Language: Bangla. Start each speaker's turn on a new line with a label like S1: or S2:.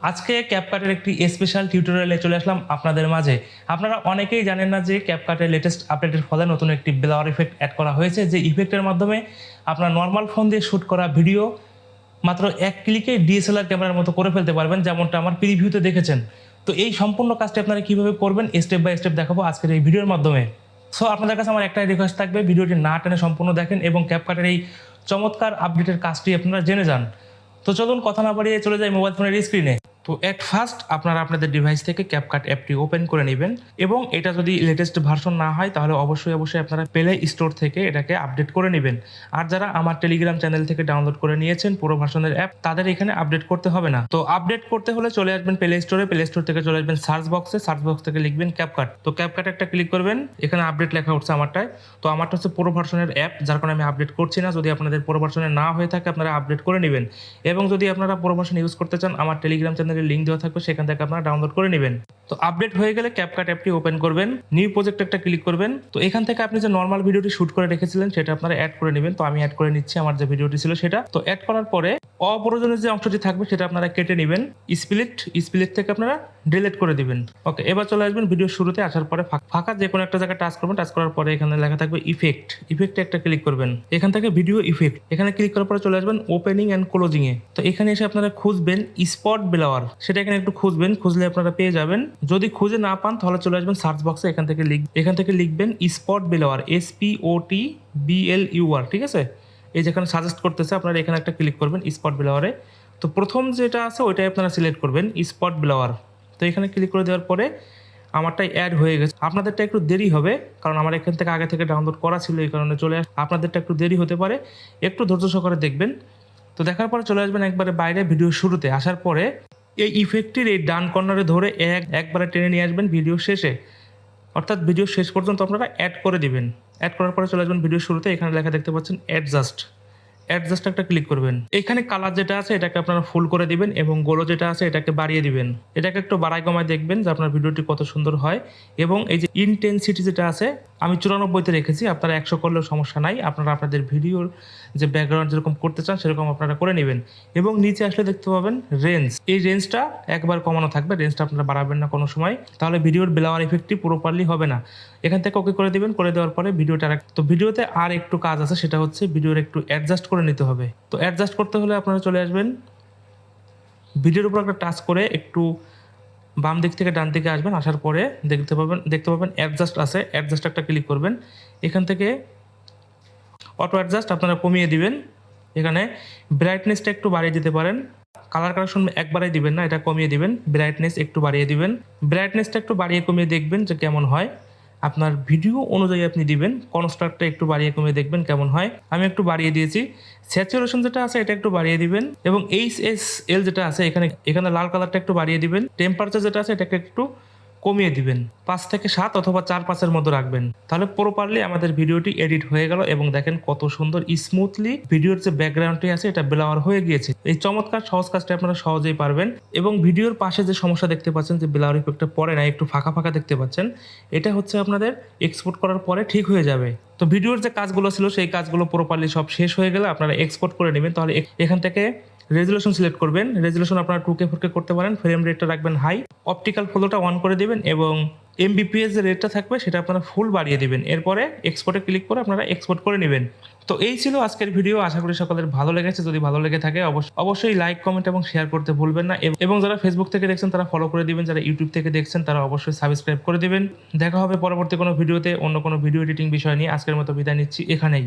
S1: আজকে ক্যাপকাটের একটি স্পেশাল টিউটোরিয়ালে চলে আসলাম আপনাদের মাঝে। আপনারা অনেকেই জানেন না যে ক্যাপকাটের লেটেস্ট আপডেটের ফলে নতুন একটি ব্লার ইফেক্ট অ্যাড করা হয়েছে, যে ইফেক্টের মাধ্যমে আপনার নর্মাল ফোন দিয়ে শ্যুট করা ভিডিও মাত্র এক ক্লিকে ডিএসএলআর ক্যামেরার মতো করে ফেলতে পারবেন, যেমনটা আমার প্রিভিউতে দেখেছেন। তো এই সম্পূর্ণ কাজটি আপনারা কীভাবে করবেন স্টেপ বাই স্টেপ দেখাবো আজকের এই ভিডিওর মাধ্যমে। সো আপনাদের কাছে আমার একটাই রিকোয়েস্ট থাকবে, ভিডিওটি না টেনে সম্পূর্ণ দেখেন এবং ক্যাপকাটের এই চমৎকার আপডেটের কাজটি আপনারা জেনে যান। তো চলুন কথা না বাড়িয়ে চলে যাই মোবাইল ফোনের স্ক্রিনে। তো এট ফার্স্ট আপনারা আপনাদের ডিভাইস থেকে ক্যাপকাট অ্যাপটি ওপেন করে নেবেন, এবং এটা যদি লেটেস্ট ভার্সন না হয় তাহলে অবশ্যই আপনারা প্লে স্টোর থেকে এটাকে আপডেট করে নেবেন। আর যারা আমার টেলিগ্রাম চ্যানেল থেকে ডাউনলোড করে নিয়েছেন পুরো ভার্সনের অ্যাপ, তাদের এখানে আপডেট করতে হবে না। তো আপডেট করতে হলে চলে আসবেন প্লে স্টোরে, প্লে স্টোর থেকে চলে আসবেন সার্চ বক্সে, সার্চ বক্স থেকে লিখবেন ক্যাপকাট। তো ক্যাপকাট একটা ক্লিক করবেন, এখানে আপডেট লেখা উঠছে আমারটায়। তো আমারটা হচ্ছে পুরো ভার্সনের অ্যাপ, যার কারণে আমি আপডেট করছি না। যদি আপনাদের পুরো ভার্সনের না হয়ে থাকে আপনারা আপডেট করে নেবেন, এবং যদি আপনারা পুরো ভার্সন ইউজ করতে চান আমার টেলিগ্রাম চ্যানেলের লিঙ্ক দেওয়া থাকবে, সেখান থেকে আপনারা ডাউনলোড করে নেবেন। তো আপডেট হয়ে গেলে ক্যাপকাট অ্যাপটি ওপেন করবেন, নিউ প্রজেক্ট একটা ক্লিক করবেন। তো এখান থেকে আপনি যে নর্মাল ভিডিওটি শুট করে রেখেছিলেন সেটা আপনারা অ্যাড করে নেবেন। তো আমি অ্যাড করে নিচ্ছি আমার যে ভিডিওটি ছিল সেটা। তো অ্যাড করার পরে অপ্রয়োজনীয় যে অংশটি থাকবে সেটা আপনারা কেটে নেবেন, স্প্লিট থেকে আপনারা ডিলিট করে দিবেন। ওকে, এবার চলে আসবেন ভিডিও শুরুতে। আসার পরে ফাঁকা যে কোনো একটা জায়গায় টাচ করবেন, টাচ করার পরে এখানে লেখা থাকবে ইফেক্টে একটা ক্লিক করবেন। এখান থেকে ভিডিও ইফেক্ট এখানে ক্লিক করার পরে চলে আসবেন ওপেনিং অ্যান্ড ক্লোজিং এ। তো এখানে এসে আপনারা খুঁজবেন স্পট ব্লাওয়ার, সেটা এখানে একটু খুঁজবেন, খুঁজলে আপনারা পেয়ে যাবেন। যদি খুঁজে না পান তাহলে চলে আসবেন সার্চ বক্সে, এখান থেকে লিখবেন স্পট ব্লাওয়ার, SPOTBLUR, ঠিক আছে। এই যেখানে সাজেস্ট করতেছে আপনারা এখানে একটা ক্লিক করবেন স্পট ব্লাওয়ারে। তো প্রথম যেটা আছে ওইটাই আপনারা সিলেক্ট করবেন স্পট ব্লাওয়ার। তো এখানে ক্লিক করে দেওয়ার পরে আমারটাই অ্যাড হয়ে গেছে। আপনাদেরটা একটু দেরি হবে, কারণ আমার এখান থেকে আগে থেকে ডাউনলোড করা ছিল, এই কারণে চলে আপনাদেরটা একটু দেরি হতে পারে, একটু ধৈর্য সহকারে দেখবেন। তো দেখার পরে চলে আসবেন একবারে বাইরে ভিডিও শুরুতে। আসার পরে এই ইফেক্টটির এই ডান কর্নারে ধরে একবারে টেনে নিয়ে আসবেন ভিডিও শেষে, অর্থাৎ ভিডিও শেষ পর্যন্ত আপনারা অ্যাড করে দিবেন। অ্যাড করার পরে চলে আসবেন ভিডিও শুরুতে, এখানে লেখা দেখতে পাচ্ছেন অ্যাডজাস্ট একটা ক্লিক করবেন। এখানে কালার যেটা আছে এটাকে আপনারা ফুল করে দিবেন, এবং গোলো যেটা আছে এটাকে বাড়িয়ে দিবেন। এটাকে একটু বাড়ায় কমায় দেখবেন যে আপনার ভিডিওটি কত সুন্দর হয়। এবং এই যে ইনটেনসিটি যেটা আছে আমি 94তে রেখেছি, আপনারা 100 করলেও সমস্যা নাই। আপনারা আপনাদের ভিডিওর যে ব্যাকগ্রাউন্ড যেরকম করতে চান সেরকম আপনারা করে নেবেন। এবং নিচে আসলে দেখতে পাবেন রেঞ্জ, এই রেঞ্জটা একবার কমানো থাকবে, রেঞ্জটা আপনারা বাড়াবেন না কোনো সময়, তাহলে ভিডিওর ব্লাওয়ার ইফেক্টটি প্রপারলি হবে না। এখান থেকে ওকে করে দিবেন, করে দেওয়ার পরে ভিডিওতে আর একটু কাজ আছে, সেটা হচ্ছে ভিডিওর একটু অ্যাডজাস্ট করে নিতে হবে। তো অ্যাডজাস্ট করতে হলে আপনারা চলে আসবেন ভিডিওর উপর একটা টাচ করে একটু বাম দিক থেকে ডান দিকে আসবেন। আসার পরে দেখতে পাবেন অ্যাডজাস্ট আছে, অ্যাডজাস্ট একটা ক্লিক করবেন। এখান থেকে অটো অ্যাডজাস্ট আপনারা কমিয়ে দিবেন। এখানে ব্রাইটনেসটা একটু বাড়িয়ে দিতে পারেন, কালার কারেকশন একবারে দিবেন না, এটা কমিয়ে দিবেন। ব্রাইটনেস একটু বাড়িয়ে দিবেন, ব্রাইটনেসটা একটু বাড়িয়ে কমিয়ে দেখবেন যে কেমন হয়। আপনার ভিডিও অনুযায়ী আপনি দিবেন। কনস্ট্রাক্টটা একটু বাড়িয়ে কমিয়ে দেখবেন কেমন হয়। আমি একটু বাড়িয়ে দিয়েছি। স্যাচুরেশন যেটা আছে এটা একটু বাড়িয়ে দিবেন, এবং HSL যেটা আছে এখানে লাল কালারটা একটু বাড়িয়ে দিবেন। টেম্পারেচার যেটা আছে এটাকে একটু কমিয়ে দিবেন, 5 থেকে 7 অথবা 4-5-এর মধ্যে রাখবেন। তাহলে প্রপারলি আমাদের ভিডিওটি এডিট হয়ে গেল, এবং দেখেন কত সুন্দর স্মুথলি ভিডিওর যে ব্যাকগ্রাউন্ডটি আছে এটা ব্লাওয়ার হয়ে গিয়েছে। এই চমৎকার সহজ কাজটা আপনারা সহজেই পারবেন। এবং ভিডিওর পাশে যে সমস্যা দেখতে পাচ্ছেন যে ব্লাওয়ার ইফেক্টটা পড়ে না, একটু ফাঁকা ফাঁকা দেখতে পাচ্ছেন, এটা হচ্ছে আপনাদের এক্সপোর্ট করার পরে ঠিক হয়ে যাবে। তো ভিডিওর যে কাজগুলো ছিল সেই কাজগুলো প্রপারলি সব শেষ হয়ে গেলে আপনারা এক্সপোর্ট করে নেবেন। তাহলে এখান থেকে রেজুলেশন সিলেক্ট করবেন। রেজুলেশন আপনারা 2K 4K করতে পারেন, ফ্রেম রেটটা রাখবেন হাই, অপটিক্যাল ফ্লোটা অন করে দিবেন, এবং MBPS যে রেটটা থাকবে সেটা আপনারা ফুল বাড়িয়ে দিবেন। এরপরে এক্সপোর্টে ক্লিক করে আপনারা এক্সপোর্ট করে নেবেন। তো এই ছিল আজকের ভিডিও। আশা করি সকলের ভালো লেগেছে। যদি ভালো লেগে থাকে অবশ্যই লাইক, কমেন্ট এবং শেয়ার করতে ভুলবেন না। এবং যারা ফেসবুক থেকে দেখছেন তারা ফলো করে দিবেন, যারা ইউটিউব থেকে দেখছেন তারা অবশ্যই সাবস্ক্রাইব করে দিবেন। দেখা হবে পরবর্তী কোনো ভিডিওতে অন্য কোনো ভিডিও এডিটিং বিষয় নিয়ে। আজকের মতো বিদায় নিচ্ছি এখানেই।